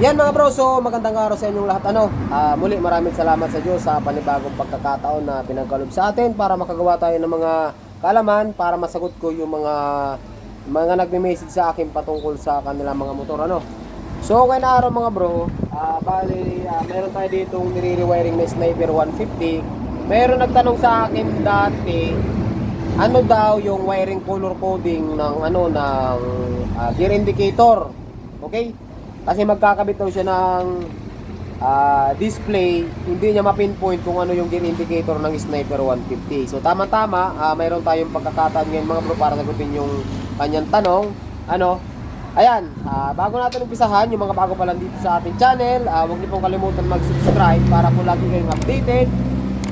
Yan mga bro, so magandang araw sa inyong lahat. Muli maraming salamat sa Diyos sa panibagong pagkakataon na pinagkalob sa atin para makagawa tayo ng mga kaalaman para masagot ko yung mga nagme-message sa akin patungkol sa kanilang mga motor So okay na araw mga bro. Meron tayo ditong nire-rewiring na Sniper 150. Meron nagtanong sa akin dati ano daw yung wiring color coding ng gear indicator. Okay? Kasi magkakabit daw siya ng display, hindi niya ma-pinpoint kung ano yung gear indicator ng Sniper 150. So tama-tama, mayroon tayong pagkakataon ngayon mga bro para sagutin yung kanyang tanong. Bago natin umpisahan, yung mga bago pa lang dito sa ating channel, huwag niyo pong kalimutan mag-subscribe para po lagi kayong updated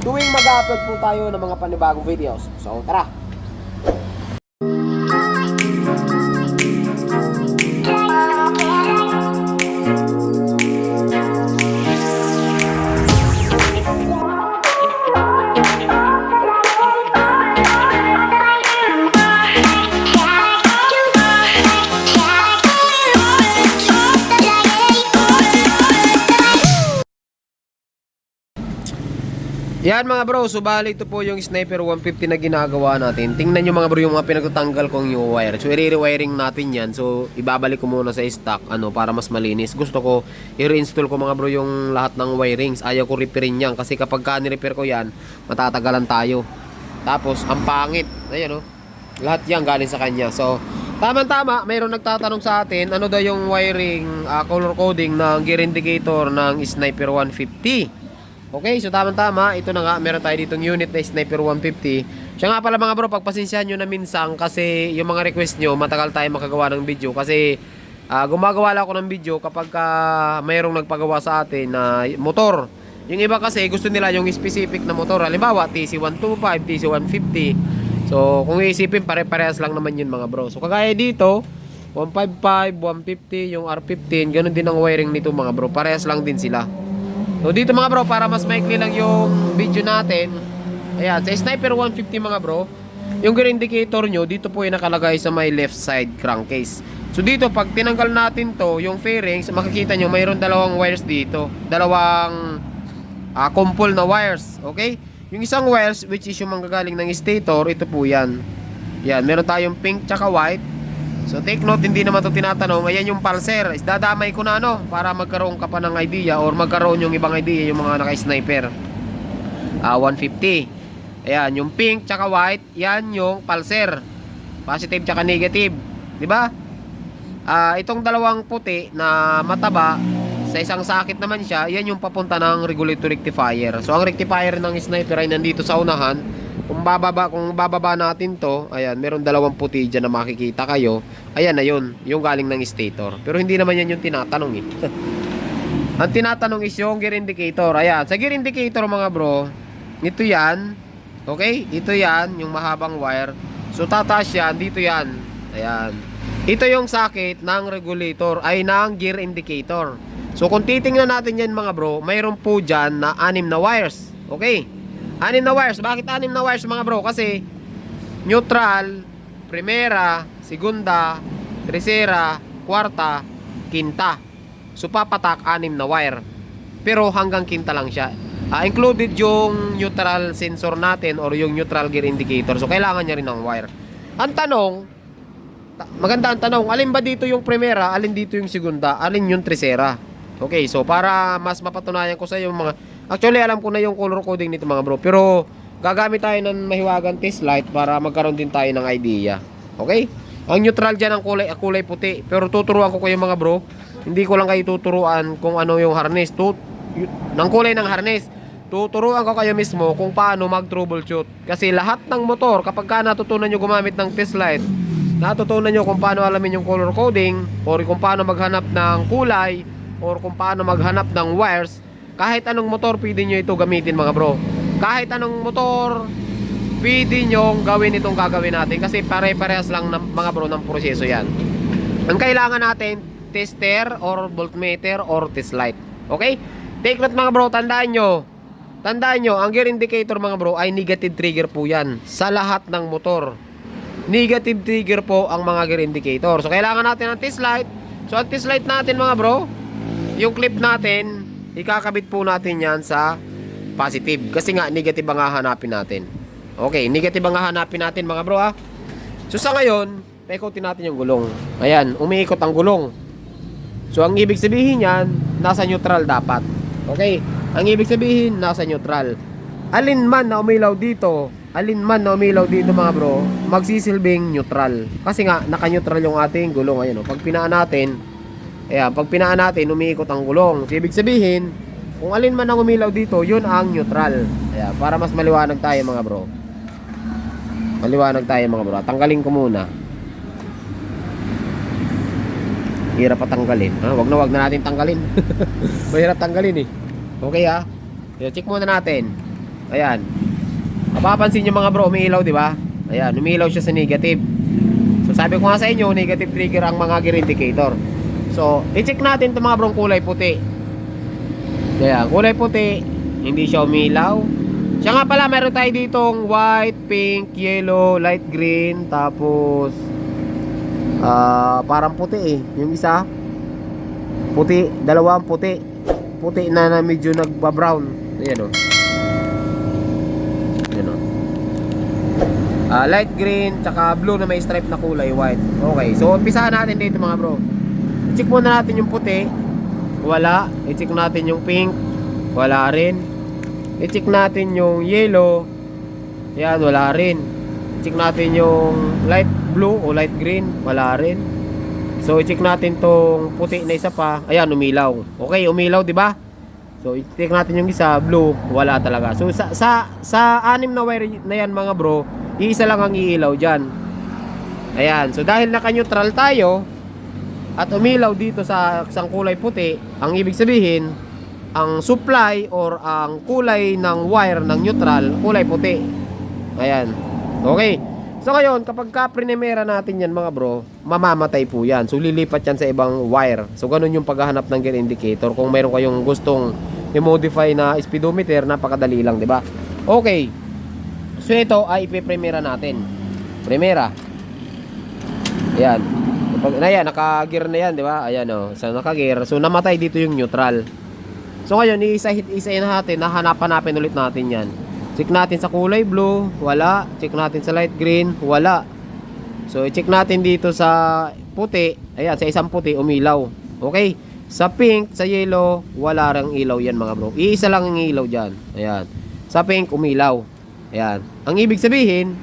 tuwing mag-upload po tayo ng mga panibagong videos. So tara! Yan mga bro, so bali ito po yung Sniper 150 na ginagawa natin. Tingnan nyo mga bro yung mga pinagtatanggal kong new wire. So i-rewiring natin yan. So ibabalik ko muna sa stock para mas malinis. Gusto ko i-reinstall ko mga bro yung lahat ng wirings. Ayaw ko repairin yan kasi kapag ni-repair ko yan, matatagalan tayo. Tapos ang pangit. Ayan lahat yan galing sa kanya. So tama-tama, mayroon nagtatanong sa atin ano daw yung wiring color coding ng gear indicator ng Sniper 150. Okay, so tama-tama, ito na nga, meron tayo ditong unit na Sniper 150. Siya nga pala mga bro, pagpasensyahan nyo na minsan kasi yung mga request nyo, matagal tayo makagawa ng video. Kasi gumagawa lang ako ng video kapag mayroong nagpagawa sa atin na motor. Yung iba kasi gusto nila yung specific na motor. Halimbawa, TC125, TC150. So kung iisipin, pare-parehas lang naman yun mga bro. So kagaya dito, 155, 150, yung R15, ganun din ang wiring nito mga bro. Parehas lang din sila. So dito mga bro, para mas maikli lang yung video natin. Ayan, sa Sniper 150 mga bro, yung gear indicator nyo, dito po yung nakalagay sa may left side crankcase. So dito, pag tinanggal natin to, yung fairings, makikita nyo, mayroon dalawang wires dito. Dalawang kumpol na wires, okay? Yung isang wires, which is yung manggagaling ng stator, ito po yan. Yan, meron tayong pink tsaka white. So take note, hindi naman ito tinatanong. Ayan yung pulser, isdadamay ko na para magkaroon ka pa ng idea or magkaroon yung ibang idea yung mga naka-sniper 150. Ayan, yung pink tsaka white, yan yung pulser. Positive tsaka negative, diba? Itong dalawang puti na mataba, sa isang sakit naman siya, yan yung papunta ng regulator rectifier. So ang rectifier ng sniper ay nandito sa unahan. Kung bababa natin to, ayan, meron dalawang puti dyan na makikita kayo. Ayan na yun, yung galing ng stator. Pero hindi naman yan yung tinatanong Ang tinatanong is yung gear indicator. Ayan, sa gear indicator mga bro, ito yan. Okay, ito yan, yung mahabang wire. So tataas yan, dito yan. Ayan, ito yung sakit ng regulator, ay ng gear indicator. So kung titingnan natin yan mga bro, mayroon po dyan na 6 na wires. Okay, 6 na wires. Bakit 6 na wires mga bro? Kasi neutral, primera, segunda, tercera, kwarta, quinta. So papatak 6 na wire. Pero hanggang quinta lang siya. Included yung neutral sensor natin or yung neutral gear indicator. So kailangan niya rin ng wire. Ang tanong, maganda ang tanong, alin ba dito yung primera, alin dito yung segunda, alin yung tercera? Okay, so para mas mapatunayan ko sa iyo mga, actually alam ko na yung color coding nito mga bro, pero gagamit tayo ng mahiwagang test light para magkaroon din tayo ng idea. Okay? Ang neutral dyan ang kulay puti, pero tuturuan ko kayo mga bro, hindi ko lang kayo tuturuan kung ano yung harness ng kulay ng harness. Tuturuan ko kayo mismo kung paano mag troubleshoot. Kasi lahat ng motor, kapag ka natutunan nyo gumamit ng test light, natutunan nyo kung paano alamin yung color coding, or kung paano maghanap ng kulay, or kung paano maghanap ng wires, kahit anong motor pwede nyo ito gamitin mga bro. Kahit anong motor pwede nyo gawin itong gagawin natin, kasi pare-parehas lang mga bro ng proseso yan. Ang kailangan natin, tester or voltmeter or test light. Okay? Take note mga bro, tandaan nyo, ang gear indicator mga bro ay negative trigger po yan sa lahat ng motor. Negative trigger po ang mga gear indicator. So kailangan natin ng test light. So ang test light natin mga bro, yung clip natin, ikakabit po natin yan sa positive. Kasi nga, negative ang hahanapin natin. Okay, negative ang hahanapin natin mga bro ha. So sa ngayon, paikotin natin yung gulong. Ayan, umiikot ang gulong. So ang ibig sabihin yan, nasa neutral dapat. Okay, ang ibig sabihin, nasa neutral. Alin man na umilaw dito mga bro, magsisilbing neutral. Kasi nga, naka-neutral yung ating gulong. Ayan, pag pinaan natin, ayan, pag pinaan natin, umiikot ang gulong. So ibig sabihin, kung alin man ang umilaw dito, yun ang neutral. Ayan, para mas maliwanag tayo mga bro. Maliwanag tayo mga bro. Tanggalin ko muna. Hirap pa tanggalin. Wag na natin tanggalin. Mahirap tanggalin eh. Okay ha. Check muna natin. Ayan. Mapapansin nyo mga bro, umiilaw di ba? Ayan, umiilaw siya sa negative. So sabi ko nga sa inyo, negative trigger ang mga gear indicator. So, i-check natin itong mga bro kulay puti. Ayan, kulay puti. Hindi siya umiilaw. Siya nga pala, meron tayo ditong white, pink, yellow, light green, tapos parang puti eh. Yung isa puti, dalawang puti. Puti na medyo nagba-brown. Ayan o. Ayan o. Light green, tsaka blue na may stripe na kulay, white. Okay, so umpisahan natin dito mga bro. I-check muna natin yung puti. Wala. I-check natin yung pink. Wala rin. I-check natin yung yellow. Yan, wala rin. I-check natin yung light blue o light green. Wala rin. So, i-check natin tong puti na isa pa. Ayan, umilaw. Okay, umilaw, di ba? So, i-check natin yung isa, blue. Wala talaga. So, sa anim na wire na yan mga bro, iisa lang ang iilaw dyan. Ayan. So, dahil naka-neutral tayo at umilaw dito sa isang kulay puti, ang ibig sabihin, ang supply or ang kulay ng wire ng neutral, kulay puti. Ayan. Okay. So ngayon, kapag ka-primera natin yan mga bro, mamamatay po yan. So lilipat yan sa ibang wire. So ganun yung paghahanap ng gear indicator. Kung mayroon kayong gustong i-modify na speedometer, napakadali lang, di ba? Okay. So ito ay ipipremera natin. Primera. Ayan. Ayan, naka-gear na yan, di ba? Ayan o. So naka-gear. So namatay dito yung neutral. So ngayon, isa-isahin natin, hanapan ulit natin yan. Check natin sa kulay blue, wala. Check natin sa light green, wala. So i-check natin dito sa puti. Ayan, sa isang puti, umilaw. Okay. Sa pink, sa yellow, wala rang ilaw yan mga bro. Iisa lang ang ilaw dyan. Ayan. Sa pink, umilaw. Ayan. Ang ibig sabihin,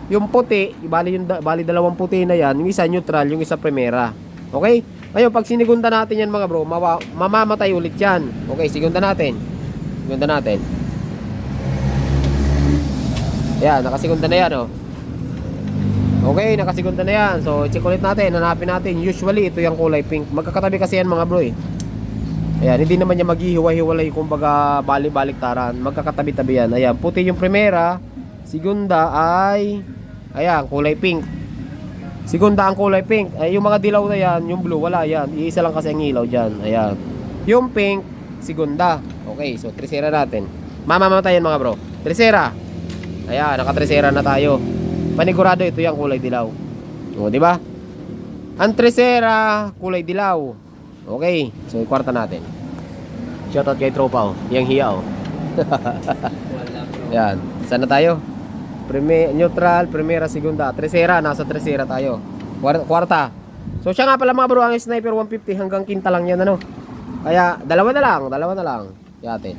yung puti, bali dalawang puti na yan, yung isa neutral, yung isa primera. Okay? Ngayon, pag sinigunda natin yan mga bro, mamamatay ulit yan. Okay, sigunda natin. Sigunda natin. Ayan, nakasigunda na yan oh. Okay, nakasigunda na yan. So, check ulit natin, hanapin natin. Usually, ito yung kulay pink. Magkakatabi kasi yan mga bro eh. Ayan, hindi naman niya maghihiwa-hiwalay kumbaga balik-baliktaran. Magkakatabi-tabi yan. Ayan, puti yung primera. Segunda ay ayan, kulay pink. Segunda ang kulay pink. Ay, yung mga dilaw na yan, yung blue, wala yan. Iisa lang kasi ang ilaw dyan. Ayan. Yung pink, segunda. Okay, so tresera natin. Mamamatay yan mga bro. Tresera. Ayan, naka-tresera na tayo. Panigurado ito yung kulay dilaw. O, di ba? Ang tresera, kulay dilaw. Okay, so ikwarta natin. Shoutout kay tropa oh. Yang hiya oh. Ayan, saan na tayo? Neutral, primera, segunda, tresera, nasa tresera tayo. Kwarta. So siya nga pala mga bro, ang sniper 150 hanggang quinta lang yan ano. Kaya dalawa na lang. Yatin.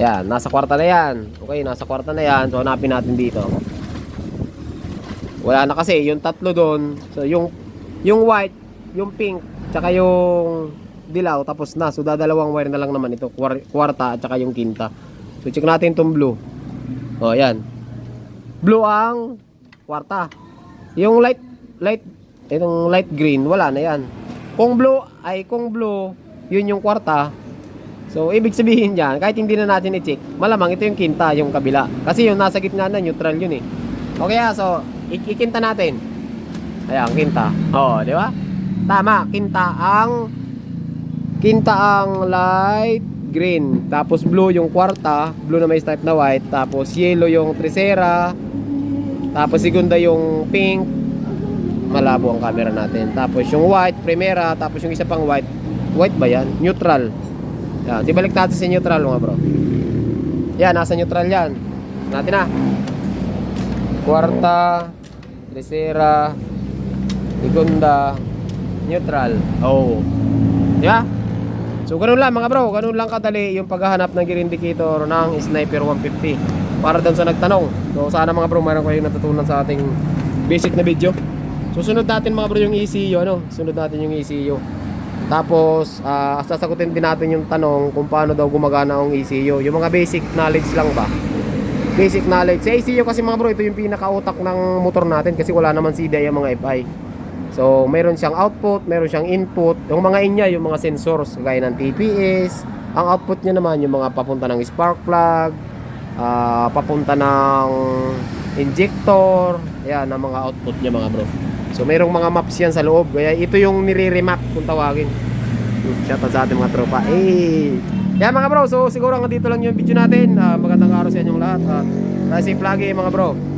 Yan, nasa kwarta na yan. Okay, nasa kwarta na yan. So hanapin natin dito. Wala na kasi yung tatlo doon. So yung white, yung pink, tsaka yung dilaw tapos na. So dadalawang wire na lang naman ito, kwarta at tsaka yung quinta. So check natin tong blue. Oh, yan. Blue ang kwarta. Yung itong light green, wala na yan. Kung blue, yun yung kwarta. So, ibig sabihin dyan, kahit hindi na natin i-check, malamang ito yung quinta, yung kabila. Kasi yung nasa gitna na, neutral yun eh. Okay, so, ikinta natin. Ayan, quinta. Oh, di ba? Tama, quinta ang light green, tapos blue yung kwarta, blue na may stripe na white, tapos yellow yung tresera, tapos segunda yung pink, malabo ang camera natin, tapos yung white, primera, tapos yung isa pang white, White ba yan? Neutral. Yan, di balik natin sa neutral mga bro. Yan, nasa neutral yan. Natin na. Kwarta, tercera, segunda, neutral. Oh. Di ba? So ganun lang mga bro, ganun lang kadali yung paghahanap ng gear indicator ng Sniper 150. Para doon sa nagtanong. So sana mga bro, mayroon kayong natutunan sa ating basic na video. Susunod natin mga bro yung ECU, ano? Sunod natin yung ECU. Tapos sasagutin din natin yung tanong kung paano daw gumagana ang ECU. Yung mga basic knowledge lang ba? Basic knowledge. Sa ECU kasi mga bro, ito yung pinakautak ng motor natin kasi wala naman CDI yung mga FI. So, meron siyang output, meron siyang input. Yung mga inya, yung mga sensors, gaya ng TPS. Ang output niya naman, yung mga papunta ng spark plug, papunta ng injector. Ayan, ang mga output niya mga bro. So, merong mga maps yan sa loob. Kaya ito yung nire-remap kung tawagin. Shoutout sa ating mga tropa. Yan mga bro, so siguro hanggang dito lang yung video natin. Magandang araw sa inyong lahat. Safe lagi mga bro.